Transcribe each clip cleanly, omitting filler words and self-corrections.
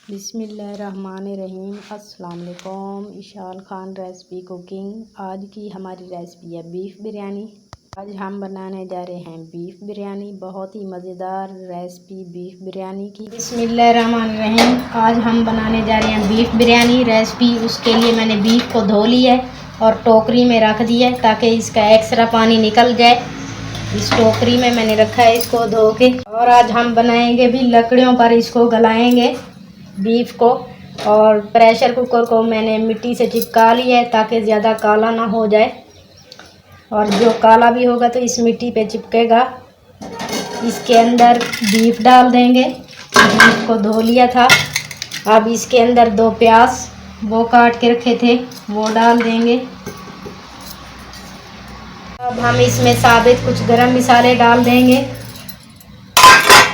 बिस्मिल्लाहिर्रहमानिर्रहीम। अस्सलाम वालेकुम। Ishal Khan recipe cooking. आज की हमारी रेसिपी है बीफ बिरयानी। आज हम बनाने जा रहे हैं बीफ बिरयानी, बहुत ही मज़ेदार रेसिपी बीफ बिरयानी की। बिस्मिल्लाहिर्रहमानिर्रहीम। आज हम बनाने जा रहे हैं बीफ बिरयानी रेसिपी। उसके लिए मैंने बीफ को धो लिया है और टोकरी में रख दिया है ताकि इसका एक्स्ट्रा पानी निकल जाए। इस टोकरी में मैंने रखा है इसको धो के। और आज हम बनाएंगे भी लकड़ियों पर, इसको गलाएंगे बीफ को। और प्रेशर कुकर को मैंने मिट्टी से चिपका लिया है ताकि ज़्यादा काला ना हो जाए, और जो काला भी होगा तो इस मिट्टी पे चिपकेगा। इसके अंदर बीफ डाल देंगे, बीफ को धो लिया था। अब इसके अंदर 2 प्याज वो काट के रखे थे वो डाल देंगे। अब हम इसमें साबित कुछ गरम मसाले डाल देंगे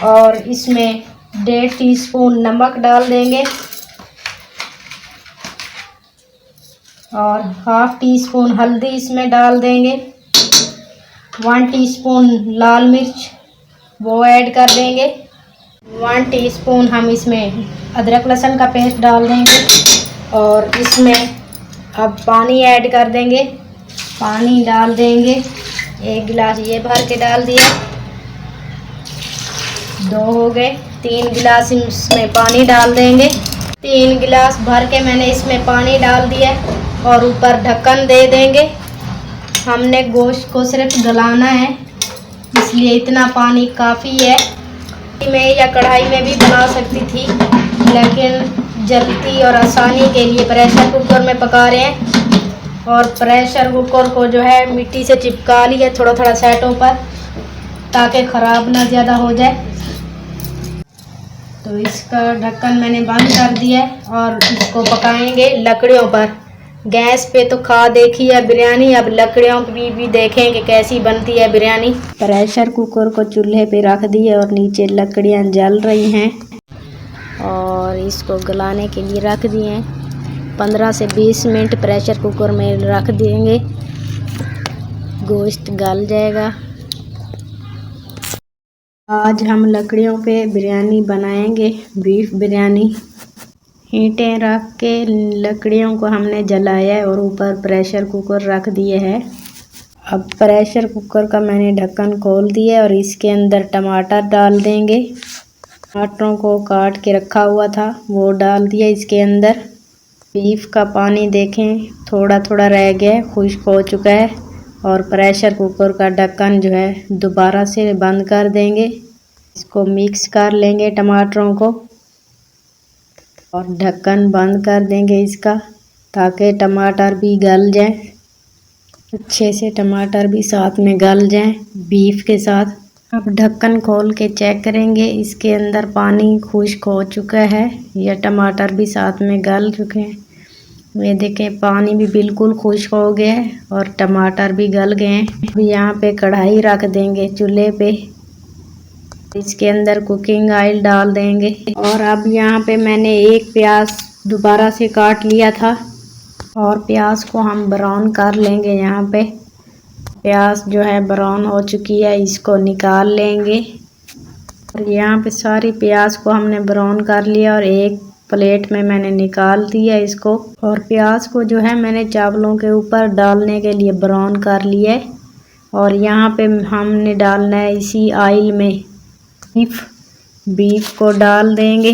और इसमें 1.5 टीस्पून नमक डाल देंगे और 1/2 टीस्पून हल्दी इसमें डाल देंगे। 1 टीस्पून लाल मिर्च वो ऐड कर देंगे। 1 टीस्पून हम इसमें अदरक लहसुन का पेस्ट डाल देंगे और इसमें अब पानी ऐड कर देंगे। पानी डाल देंगे, 1 गिलास ये भर के डाल दिया, 2 हो गए। 3 गिलास इसमें पानी डाल देंगे। 3 गिलास भर के मैंने इसमें पानी डाल दिया और ऊपर ढक्कन दे देंगे। हमने गोश्त को सिर्फ गलाना है, इसलिए इतना पानी काफ़ी है। मैं या कढ़ाई में भी बना सकती थी, लेकिन जल्दी और आसानी के लिए प्रेशर कुकर में पका रहे हैं। और प्रेशर कुकर को जो है मिट्टी से चिपका लिया थोड़ा थोड़ा साइडों पर ताकि ख़राब ना ज़्यादा हो जाए। तो इसका ढक्कन मैंने बंद कर दिया है और इसको पकाएंगे लकड़ियों पर। गैस पे तो खा देखी है बिरयानी, अब लकड़ियों पे भी देखेंगे कैसी बनती है बिरयानी। प्रेशर कुकर को चूल्हे पे रख दिए और नीचे लकड़ियां जल रही हैं और इसको गलाने के लिए रख दिए हैं। 15 से 20 मिनट प्रेशर कुकर में रख देंगे, गोश्त गल जाएगा। आज हम लकड़ियों पे बिरयानी बनाएंगे, बीफ बिरयानी। ईंटें रख के लकड़ियों को हमने जलाया है और ऊपर प्रेशर कुकर रख दिए है। अब प्रेशर कुकर का मैंने ढक्कन खोल दिया और इसके अंदर टमाटर डाल देंगे। टमाटरों को काट के रखा हुआ था वो डाल दिया इसके अंदर। बीफ का पानी देखें थोड़ा थोड़ा रह गया, खुश्क हो चुका है। और प्रेशर कुकर का ढक्कन जो है दोबारा से बंद कर देंगे। इसको मिक्स कर लेंगे टमाटरों को और ढक्कन बंद कर देंगे इसका ताकि टमाटर भी गल जाए, अच्छे से टमाटर भी साथ में गल जाए बीफ के साथ। अब ढक्कन खोल के चेक करेंगे, इसके अंदर पानी खुश्क हो चुका है या टमाटर भी साथ में गल चुके हैं। ये देखें पानी भी बिल्कुल खुश्क हो गया है और टमाटर भी गल गए हैं। अब यहाँ पे कढ़ाई रख देंगे चूल्हे पे, इसके अंदर कुकिंग ऑयल डाल देंगे। और अब यहाँ पे मैंने 1 प्याज दोबारा से काट लिया था और प्याज को हम ब्राउन कर लेंगे। यहाँ पे प्याज जो है ब्राउन हो चुकी है, इसको निकाल लेंगे। और यहाँ पे सारी प्याज को हमने ब्राउन कर लिया और एक प्लेट में मैंने निकाल दिया इसको। और प्याज को जो है मैंने चावलों के ऊपर डालने के लिए ब्राउन कर लिया है। और यहाँ पे हमने डालना है इसी ऑयल में बीफ को डाल देंगे।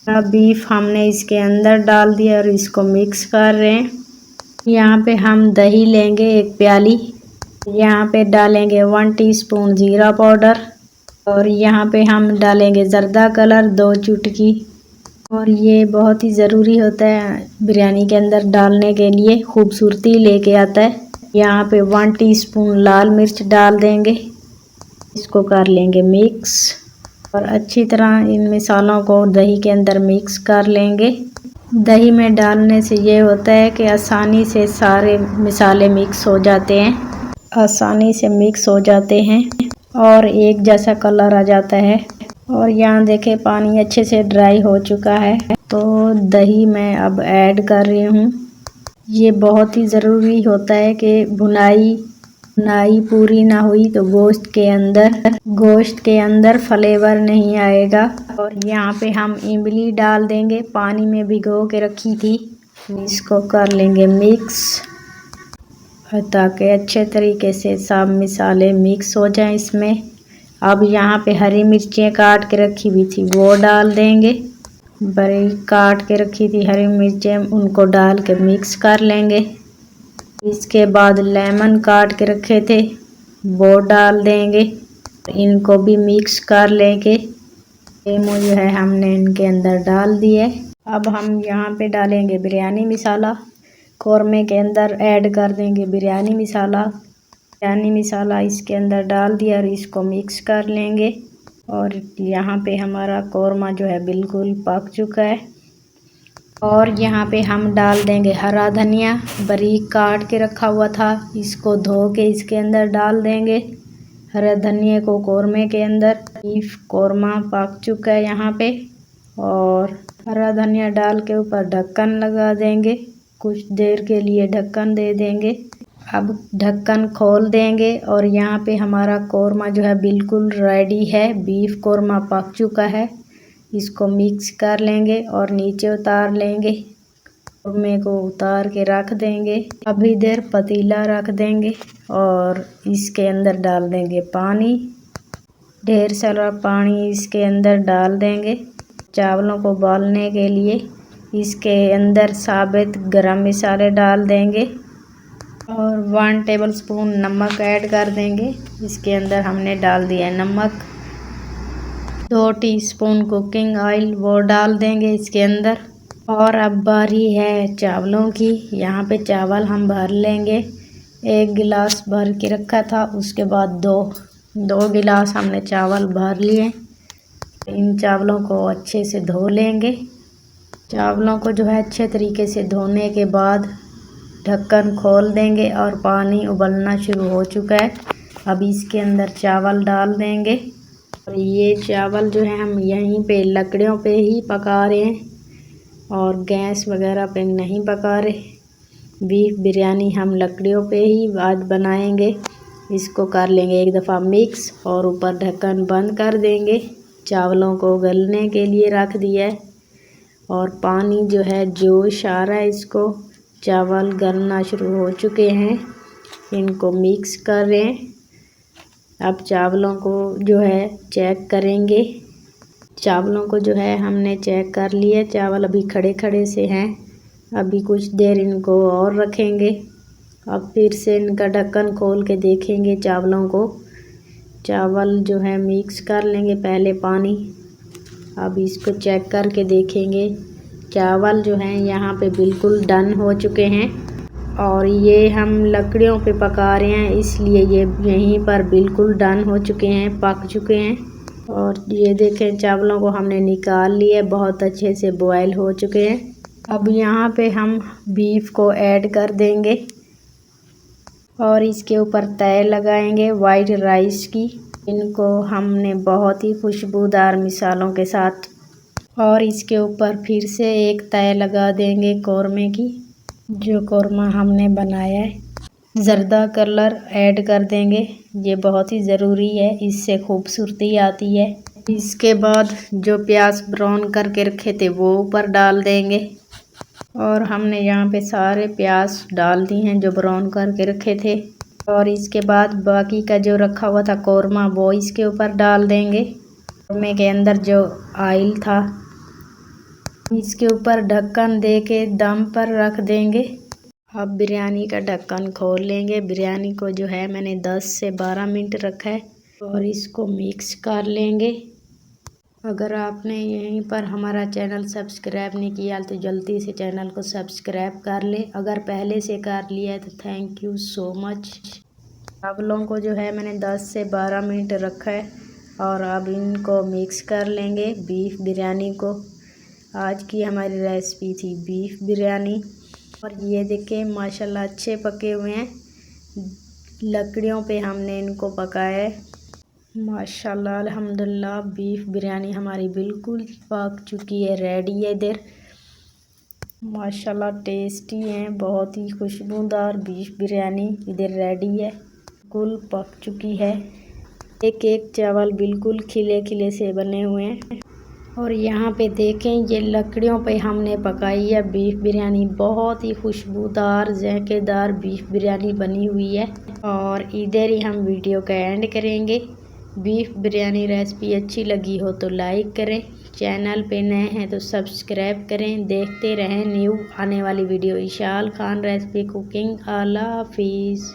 अब बीफ हमने इसके अंदर डाल दिया और इसको मिक्स कर रहे हैं। यहाँ पे हम दही लेंगे 1 प्याली। यहाँ पे डालेंगे 1 टीस्पून जीरा पाउडर और यहाँ पे हम डालेंगे ज़र्दा कलर 2 चुटकी। और ये बहुत ही ज़रूरी होता है बिरयानी के अंदर डालने के लिए, खूबसूरती लेके आता है। यहाँ पे 1 टीस्पून लाल मिर्च डाल देंगे, इसको कर लेंगे मिक्स और अच्छी तरह इन मसालों को दही के अंदर मिक्स कर लेंगे। दही में डालने से ये होता है कि आसानी से सारे मसाले मिक्स हो जाते हैं, आसानी से मिक्स हो जाते हैं और एक जैसा कलर आ जाता है। और यहाँ देखें पानी अच्छे से ड्राई हो चुका है, तो दही मैं अब ऐड कर रही हूँ। ये बहुत ही ज़रूरी होता है कि भुनाई नाई पूरी ना हुई तो गोश्त के अंदर फ्लेवर नहीं आएगा। और यहाँ पे हम इमली डाल देंगे, पानी में भिगो के रखी थी। इसको कर लेंगे मिक्स ताकि अच्छे तरीके से सब मसाले मिक्स हो जाएं इसमें। अब यहाँ पे हरी मिर्चें काट के रखी हुई थी वो डाल देंगे। बारीक काट के रखी थी हरी मिर्चें, उनको डाल के मिक्स कर लेंगे। इसके बाद लेमन काट के रखे थे वो डाल देंगे, इनको भी मिक्स कर लेंगे। लेमन जो है हमने इनके अंदर डाल दिए। अब हम यहाँ पे डालेंगे बिरयानी मसाला, कौरमे के अंदर ऐड कर देंगे बिरयानी मसाला इसके अंदर डाल दिया और इसको मिक्स कर लेंगे। और यहाँ पे हमारा कौरमा जो है बिल्कुल पक चुका है। और यहाँ पे हम डाल देंगे हरा धनिया, बारीक काट के रखा हुआ था, इसको धो के इसके अंदर डाल देंगे हरे धनिया को कौरमे के अंदर। बीफ कौरमा पक चुका है यहाँ पे। और हरा धनिया डाल के ऊपर ढक्कन लगा देंगे, कुछ देर के लिए ढक्कन दे देंगे। अब ढक्कन खोल देंगे और यहाँ पे हमारा कौरमा जो है बिल्कुल रेडी है। बीफ कौरमा पक चुका है, इसको मिक्स कर लेंगे और नीचे उतार लेंगे। कौरमे को उतार के रख देंगे, अभी देर पतीला रख देंगे और इसके अंदर डाल देंगे पानी, ढेर सारा पानी इसके अंदर डाल देंगे चावलों को उबालने के लिए। इसके अंदर साबित गरम मसाले डाल देंगे और 1 टेबलस्पून नमक ऐड कर देंगे। इसके अंदर हमने डाल दिया है नमक। 2 टीस्पून कुकिंग ऑयल वो डाल देंगे इसके अंदर। और अब बारी है चावलों की। यहाँ पे चावल हम भर लेंगे, 1 गिलास भर के रखा था, उसके बाद दो गिलास हमने चावल भर लिए। इन चावलों को अच्छे से धो लेंगे। चावलों को जो है अच्छे तरीके से धोने के बाद ढक्कन खोल देंगे और पानी उबलना शुरू हो चुका है। अब इसके अंदर चावल डाल देंगे और ये चावल जो है हम यहीं पे लकड़ियों पे ही पका रहे हैं और गैस वगैरह पे नहीं पका रहे। बीफ बिरयानी हम लकड़ियों पे ही आज बनाएंगे। इसको कर लेंगे एक दफ़ा मिक्स और ऊपर ढक्कन बंद कर देंगे। चावलों को गलने के लिए रख दिया है और पानी जो है जोश आ रहा है, इसको चावल गलना शुरू हो चुके हैं, इनको मिक्स कर रहे हैं। अब चावलों को जो है चेक करेंगे। चावलों को जो है हमने चेक कर लिया, चावल अभी खड़े खड़े से हैं। अभी कुछ देर इनको और रखेंगे। अब फिर से इनका ढक्कन खोल के देखेंगे चावलों को। चावल जो है मिक्स कर लेंगे पहले पानी। अब इसको चेक करके देखेंगे। चावल जो हैं यहाँ पे बिल्कुल डन हो चुके हैं और ये हम लकड़ियों पे पका रहे हैं, इसलिए ये यहीं पर बिल्कुल डन हो चुके हैं, पक चुके हैं। और ये देखें चावलों को हमने निकाल लिया, बहुत अच्छे से बॉयल हो चुके हैं। अब यहाँ पे हम बीफ को ऐड कर देंगे और इसके ऊपर तय लगाएंगे वाइट राइस की। इनको हमने बहुत ही खुशबूदार मिसालों के साथ और इसके ऊपर फिर से एक तय लगा देंगे कौरमे की, जो कौरमा हमने बनाया है। ज़र्दा कलर ऐड कर देंगे, ये बहुत ही ज़रूरी है, इससे खूबसूरती आती है। इसके बाद जो प्याज ब्राउन करके रखे थे वो ऊपर डाल देंगे और हमने यहाँ पे सारे प्याज डाल दिए हैं जो ब्राउन करके रखे थे। और इसके बाद बाकी का जो रखा हुआ था कौरमा वो इसके ऊपर डाल देंगे। कौरमे के अंदर जो ऑयल था इसके ऊपर ढक्कन दे के दम पर रख देंगे। अब बिरयानी का ढक्कन खोल लेंगे। बिरयानी को जो है मैंने 10 से 12 मिनट रखा है और इसको मिक्स कर लेंगे। अगर आपने यहीं पर हमारा चैनल सब्सक्राइब नहीं किया तो जल्दी से चैनल को सब्सक्राइब कर ले। अगर पहले से कर लिया है तो थैंक यू सो मच। चावलों को जो है मैंने 10 से 12 मिनट रखा है और अब इनको मिक्स कर लेंगे बीफ बिरयानी को। आज की हमारी रेसिपी थी बीफ बिरयानी और ये देखें माशाल्लाह अच्छे पके हुए हैं। लकड़ियों पे हमने इनको पकाया है। माशाल्लाह अल्हम्दुलिल्लाह बीफ बिरयानी हमारी बिल्कुल पक चुकी है, रेडी है। इधर माशाल्लाह टेस्टी है, बहुत ही खुशबूदार बीफ बिरयानी इधर रेडी है। बिल्कुल पक चुकी है। एक एक चावल बिल्कुल खिले खिले से बने हुए हैं। और यहाँ पे देखें ये लकड़ियों पे हमने पकाई है बीफ बिरयानी। बहुत ही खुशबूदार जायकेदार बीफ बिरयानी बनी हुई है। और इधर ही हम वीडियो का एंड करेंगे। बीफ बिरयानी रेसिपी अच्छी लगी हो तो लाइक करें, चैनल पे नए हैं तो सब्सक्राइब करें। देखते रहें न्यू आने वाली video. Ishal Khan recipe cooking. अल्लाह हाफिज़।